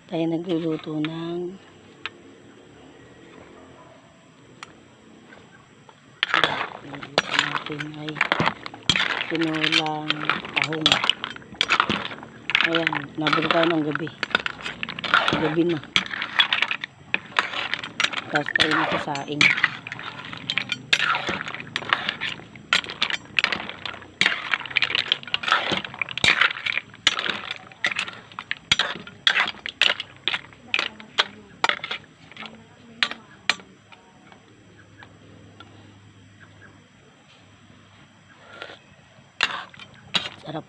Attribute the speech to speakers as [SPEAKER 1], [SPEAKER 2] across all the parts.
[SPEAKER 1] Tayo nagluluto ng natin ay tinulang tahong. Ayan, nabili tayo ng gabi na, tapos tayo nakasaing. Sarap.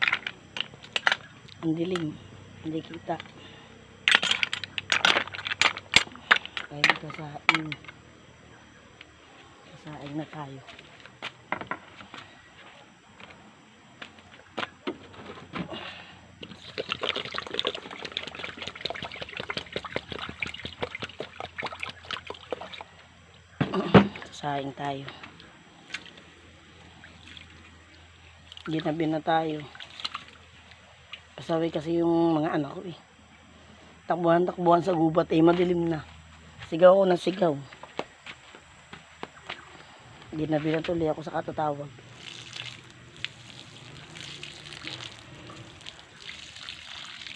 [SPEAKER 1] Ang dilim, hindi kita. Kaya kasaing na tayo. Kasaing tayo. Ginabi na tayo. Pasaway kasi yung mga anak ko eh. Takbuhan sa gubat eh, madilim na. Sigaw ako ng sigaw. Ginabi na tuloy ako sa katatawag.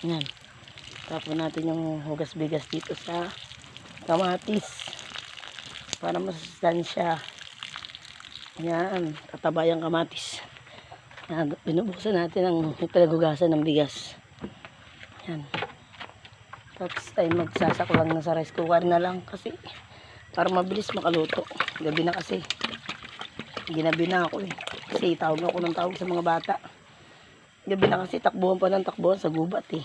[SPEAKER 1] Yan. Tapon natin yung hugas bigas dito sa kamatis para masustansya. Yan, tatabay ang kamatis. Yan, binubuksan natin ang pinaghugasan ng bigas. Yan. Tapos tayo magsasaklang na sa rice cooker na lang kasi para mabilis makaluto. Gabi na kasi. Ginabi na ako eh. Kasi tawag ako ng tawag sa mga bata. Gabi na kasi, takbuhan pa ng takbuhan sa gubat eh.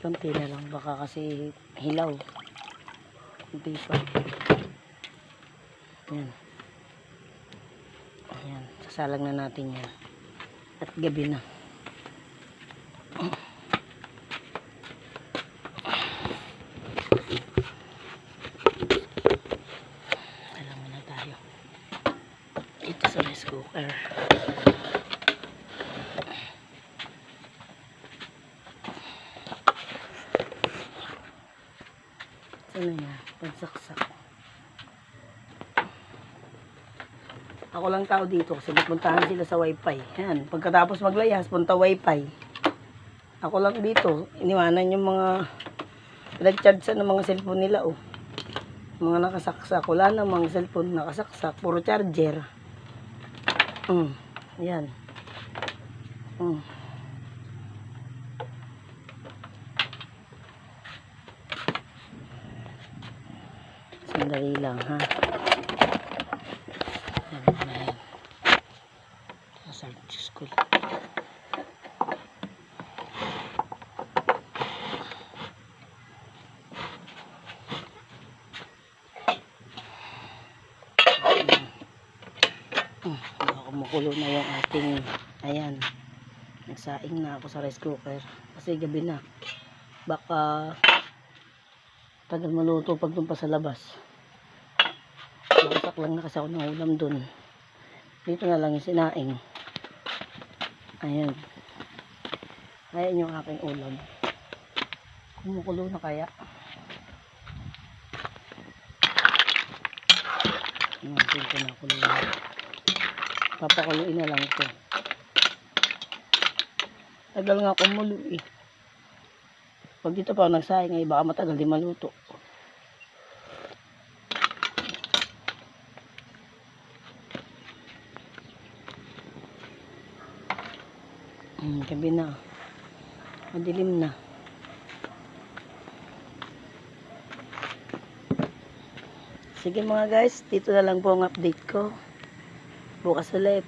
[SPEAKER 1] Kunti na lang, baka kasi hilaw. Kunti pa. Yan. Ayan, sasalang na natin yan. At gabi na. Alam mo na tayo. Ito sa rice cooker. Ano niya? Pagsaksak. Ako lang tao dito kasi pupuntahan sila sa wifi. Yan. Pagkatapos maglayas, punta wifi. Ako lang dito. Iniwanan yung mga pinag-charge ng mga cellphone nila. Oh. Mga nakasaksak. Wala namang cellphone nakasaksak. Puro charger. Yan. Sandali lang ha. Diyos ko. Kumukulo na yung ating, ayan, nagsaing na ako sa rice cooker kasi gabi na, baka tagal maluto pag dun pa sa labas. Nakasak lang na kasi ako ng ulam dun. Dito na lang yung sinaing. Ayan. Ayan yung aking ulam. Kumukulo na kaya. Ayan, ito na kulo na. Papakuluin na lang ito. Tagal nga kumulo eh. Pag dito pa ako nagsaing ay baka matagal di maluto. Gabi na. Madilim na. Sige mga guys, dito na lang po ang update ko. Bukas ulit.